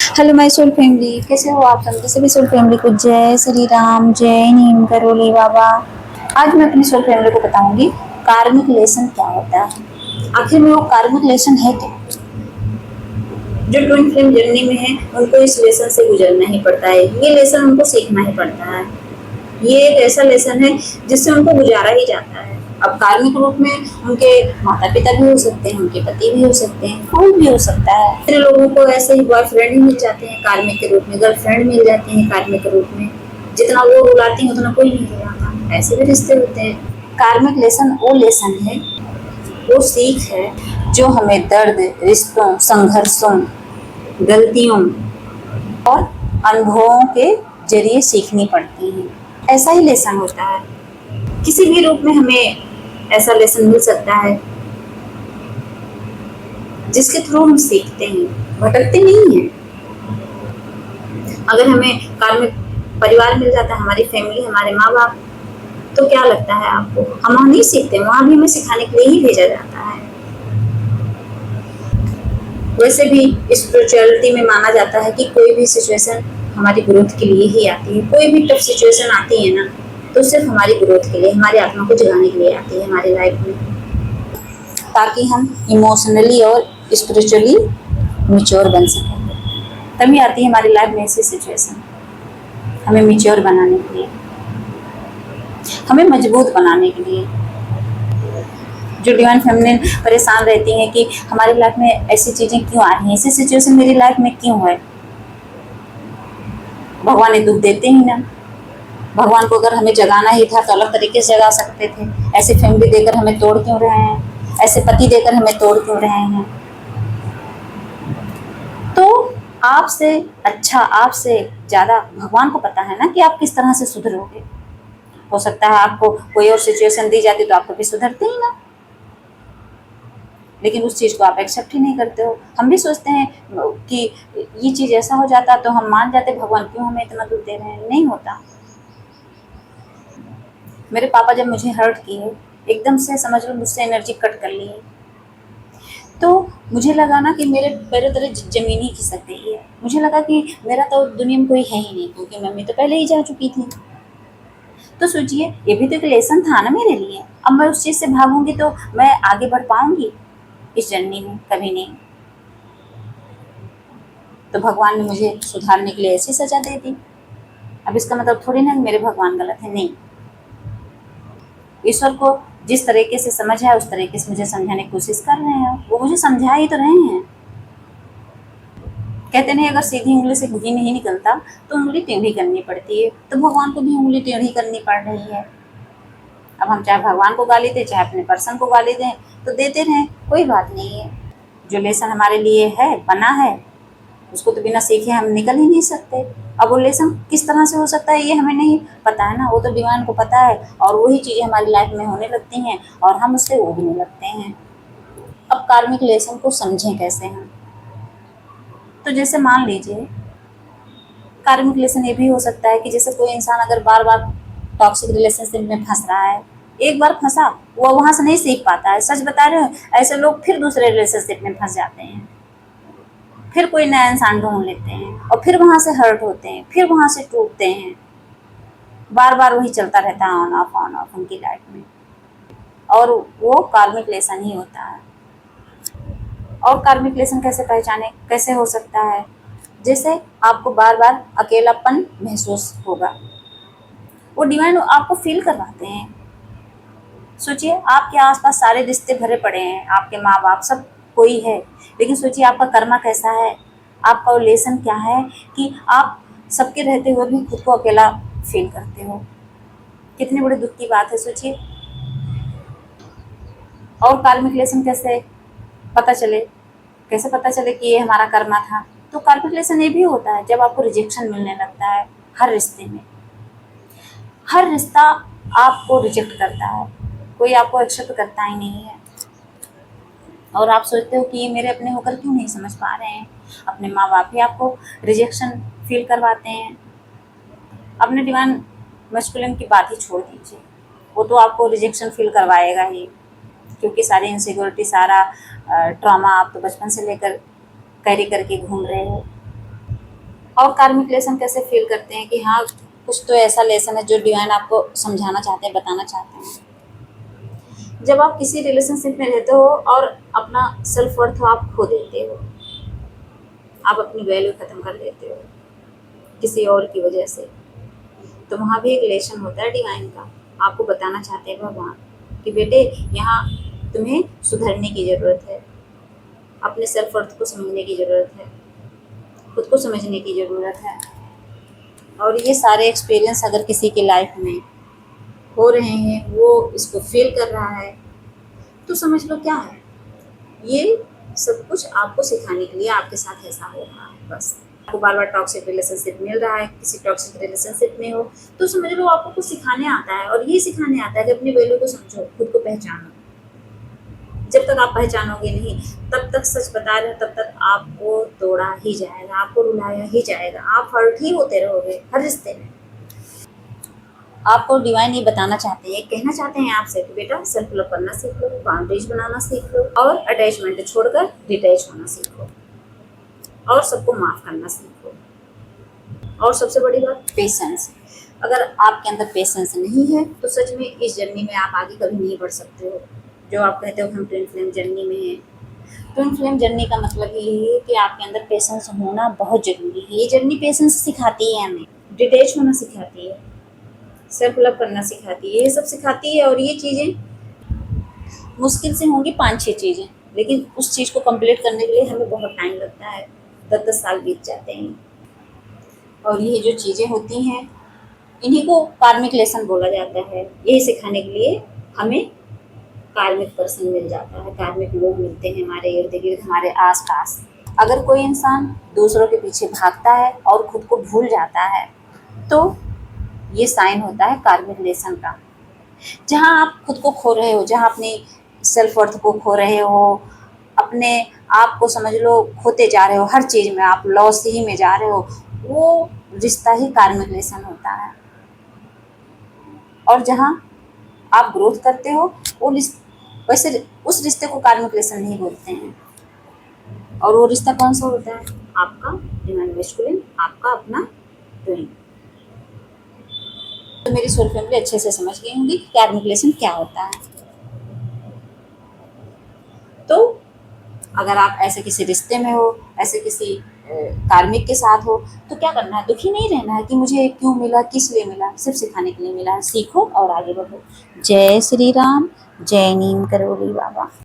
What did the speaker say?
Hello my soul family, कैसे हो आप सब। सभी सोल फैमिली को जय श्री राम, जय नीम करोली बाबा। आज मैं अपनी सोल फैमिली को बताऊंगी कार्मिक लेसन क्या होता है। आखिर में वो कार्मिक लेसन है क्या। जो ट्विन फ्लेम जर्नी में है उनको इस लेसन से गुजरना ही पड़ता है, ये लेसन उनको सीखना ही पड़ता है। ये एक ऐसा लेसन है जिससे उनको गुजारा ही जाता है। अब कार्मिक रूप में उनके माता पिता भी हो सकते हैं, उनके पति भी हो सकते हैं, कोई भी हो सकता है। फिर लोगों को ऐसे ही बॉयफ्रेंड ही मिल जाते हैं कार्मिक के रूप में, गर्लफ्रेंड मिल जाती है कार्मिक के रूप में। जितना वो रुलाती है उतना कोई नहीं रुलाता, ऐसे भी रिश्ते होते हैं। कार्मिक लेसन वो लेसन है, वो सीख है जो हमें दर्द, रिश्तों, संघर्षों, गलतियों और अनुभवों के जरिए सीखनी पड़ती है। ऐसा ही लेसन होता है, किसी भी रूप में हमें ऐसा लेसन मिल सकता है जिसके थ्रू हम सीखते हैं, भटकते नहीं हैं। अगर हमें कार्मिक परिवार मिल जाता है, हमारी फैमिली, हमारे माँ बाप, तो क्या लगता है आपको, हम वहाँ नहीं सीखते, वहाँ भी हमें सिखाने के लिए ही भेजा जाता है। वैसे भी स्पिरिचुअलिटी में माना जाता है कि कोई भी सिचुएशन हमारी ग्रोथ के लिए ही आती है। कोई भी टफ सिचुएशन आती है ना, तो सिर्फ हमारी ग्रोथ के लिए, हमारी आत्मा को जगाने के लिए आती है हमारी लाइफ में, ताकि हम इमोशनली और स्पिरिचुअली मिच्योर बन सकें। तभी आती है हमारी लाइफ में ऐसी सिचुएशन, हमें मिच्योर बनाने के लिए, हमें मजबूत बनाने के लिए। जो डिवाइन फेमिनिन परेशान रहती हैं कि हमारी लाइफ में ऐसी चीजें क्यों आ रही हैं, ऐसी सिचुएशन मेरी लाइफ में क्यों है। भगवान ने दुख देते ही ना। भगवान को अगर हमें जगाना ही था तो अलग तरीके से जगा सकते थे। ऐसी फैमिली देकर हमें तोड़ क्यों रहे हैं, ऐसे पति देकर हमें तोड़ क्यों रहे हैं। तो आपसे अच्छा, आपसे ज्यादा भगवान को पता है ना कि आप किस तरह से सुधरोगे। हो सकता है आपको कोई और सिचुएशन दी जाती तो आप कभी सुधरते ही ना, लेकिन उस चीज को आप एक्सेप्ट ही नहीं करते हो। हम भी सोचते हैं कि ये चीज ऐसा हो जाता तो हम मान जाते, भगवान क्यों हमें इतना दुख दे रहे हैं। नहीं होता। मेरे पापा जब मुझे हर्ट किए, एकदम से समझ लो मुझसे एनर्जी कट कर ली, तो मुझे लगा ना कि मेरे पैरों तले जमीन ही खिसक गई है। मुझे लगा कि मेरा तो दुनिया में कोई है ही नहीं, क्योंकि मम्मी तो पहले ही जा चुकी थी। तो सोचिए, ये भी तो एक लेसन था ना मेरे लिए। अब मैं उस चीज से भागूंगी तो मैं आगे बढ़ पाऊंगी इस जर्नी में? कभी नहीं। तो भगवान ने मुझे सुधारने के लिए ऐसी सजा दे दी। अब इसका मतलब थोड़ी ना मेरे भगवान गलत है, नहीं। ईश्वर को जिस तरीके से समझ है उस तरीके से मुझे समझाने की कोशिश कर रहे हैं। वो मुझे समझा ही तो रहे हैं। कहते नहीं, अगर सीधी उंगली से घी नहीं निकलता तो उंगली टेढ़ी करनी पड़ती है। तो भगवान को भी उंगली टेढ़ी करनी पड़ रही है। अब हम चाहे भगवान को गाली दें, चाहे अपने पर्सन को गाली दें, तो देते रहें, कोई बात नहीं है। जो लेसन हमारे लिए है, बना है, उसको तो बिना सीखे हम निकल ही नहीं सकते। अब वो लेसन किस तरह से हो सकता है ये हमें नहीं पता है ना, वो तो डिवाइन को पता है। और वही चीज़ें हमारी लाइफ में होने लगती हैं और हम उससे उगने लगते हैं। अब कार्मिक लेसन को समझें कैसे हम। तो जैसे मान लीजिए, कार्मिक लेसन ये भी हो सकता है कि जैसे कोई इंसान अगर बार बार टॉक्सिक रिलेशनशिप में फंस रहा है, एक बार फंसा, वो वहां से नहीं सीख पाता है। सच बता रहे हो, ऐसे लोग फिर दूसरे रिलेशनशिप में फंस जाते हैं, फिर कोई नया इंसान ढूंढ लेते हैं और फिर वहां से हर्ट होते हैं, फिर वहां से टूटते हैं। बार बार वही चलता रहता है, ऑन ऑफ उनकी लाइफ में। और वो कार्मिक लेसन ही होता है। और कार्मिक लेसन कैसे पहचाने, कैसे हो सकता है? जैसे आपको बार बार अकेलापन महसूस होगा, वो डिवाइन आपको फील करवाते हैं। सोचिए, आपके आसपास सारे रिश्ते भरे पड़े हैं, आपके माँ बाप सब कोई है, लेकिन सोचिए आपका कर्मा कैसा है, आपका वो लेसन क्या है कि आप सबके रहते हुए भी खुद को अकेला फील करते हो। कितनी बड़ी दुख की बात है, सोचिए। और कार्मिक लेसन कैसे पता चले, कैसे पता चले कि ये हमारा कर्मा था? तो कार्मिक लेसन ये भी होता है जब आपको रिजेक्शन मिलने लगता है हर रिश्ते में। हर रिश्ता आपको रिजेक्ट करता है, कोई आपको एक्सेप्ट करता ही नहीं है। और आप सोचते हो कि ये मेरे अपने होकर क्यों नहीं समझ पा रहे हैं। अपने माँ बाप ही आपको रिजेक्शन फील करवाते हैं। अपने डिवाइन मस्कुलिन की बात ही छोड़ दीजिए, वो तो आपको रिजेक्शन फील करवाएगा ही, क्योंकि सारी इनसिक्योरिटी, सारा ट्रॉमा आप तो बचपन से लेकर कैरी करके घूम रहे हो। और कार्मिक लेसन कैसे फील करते हैं कि हाँ कुछ तो ऐसा लेसन है जो डिवाइन आपको समझाना चाहते हैं, बताना चाहते हैं। जब आप किसी रिलेशनशिप में रहते हो और अपना सेल्फ वर्थ आप खो देते हो, आप अपनी वैल्यू खत्म कर देते हो किसी और की वजह से, तो वहाँ भी एक लेसन होता है डिवाइन का। आपको बताना चाहते हैं भगवान कि बेटे यहाँ तुम्हें सुधरने की ज़रूरत है, अपने सेल्फ वर्थ को समझने की ज़रूरत है, खुद को समझने की ज़रूरत है। और ये सारे एक्सपीरियंस अगर किसी की लाइफ में हो रहे हैं, वो इसको फील कर रहा है, तो समझ लो क्या है, ये सब कुछ आपको सिखाने के लिए आपके साथ ऐसा हो रहा है। बस आपको बार बार टॉक्सिक रिलेशनशिप मिल रहा है, किसी टॉक्सिक रिलेशनशिप में हो, तो समझ लो आपको कुछ सिखाने आता है, और ये सिखाने आता है कि अपनी वैल्यू को समझो, खुद को पहचानो। जब तक आप पहचानोगे नहीं, तब तक सच बता रहे हो, तब तक आपको तोड़ा ही जाएगा, आपको रुलाया ही जाएगा, आप हर्ट ही होते रहोगे हर रिश्ते में। आपको डिवाइन ये बताना चाहते हैं, कहना चाहते हैं आपसे कि बेटा सेल्फ लव करना सीख लो, बाउंड्रीज बनाना सीख लो, और अटैचमेंट छोड़कर डिटैच होना सीखो, और सबको माफ़ करना सीखो। और सबसे बड़ी बात पेशेंस। अगर आपके अंदर पेशेंस नहीं है तो सच में इस जर्नी में आप आगे कभी नहीं बढ़ सकते हो। जो आप कहते हो हम ट्विन फ्लेम जर्नी में हैं, ट्विन फ्लेम जर्नी का मतलब ये है कि आपके अंदर पेशेंस होना बहुत ज़रूरी है। ये जर्नी पेशेंस सिखाती है, हमें डिटैच होना सिखाती है, सेल्फ लव करना सिखाती है, ये सब सिखाती है। और ये चीज़ें मुश्किल से होंगी 5-6 चीज़ें, लेकिन उस चीज़ को कंप्लीट करने के लिए हमें बहुत टाइम लगता है, 10-10 साल बीत जाते हैं। और ये जो चीज़ें होती हैं, इन्हीं को कार्मिक लेसन बोला जाता है। यही सिखाने के लिए हमें कार्मिक पर्सन मिल जाता है, कार्मिक लोग मिलते हैं हमारे इर्द गिर्द, हमारे आसपास। अगर कोई इंसान दूसरों के पीछे भागता है और खुद को भूल जाता है, तो ये साइन होता है कार्मिक लेसन का। जहाँ आप खुद को खो रहे हो, जहाँ अपनी सेल्फ वर्थ को खो रहे हो, अपने आप को समझ लो खोते जा रहे हो, हर चीज़ में आप लॉस ही में जा रहे हो, वो रिश्ता ही कार्मिक लेसन होता है। और जहाँ आप ग्रोथ करते हो, वो वैसे उस रिश्ते को कार्मिक लेसन नहीं बोलते हैं। और वो रिश्ता कौन सा होता है? आपका डिवाइन मैस्कुलिन, आपका अपना ट्विन। तो मेरी सोल फैमिली अच्छे से समझ गई होंगी कि कार्मिक लेसन क्या होता है। तो अगर आप ऐसे किसी रिश्ते में हो, ऐसे किसी कार्मिक के साथ हो, तो क्या करना है? दुखी नहीं रहना है कि मुझे क्यों मिला, किस लिए मिला, सिर्फ सिखाने के लिए मिला है। सीखो और आगे बढ़ो। जय श्री राम, जय नीम करोली बाबा।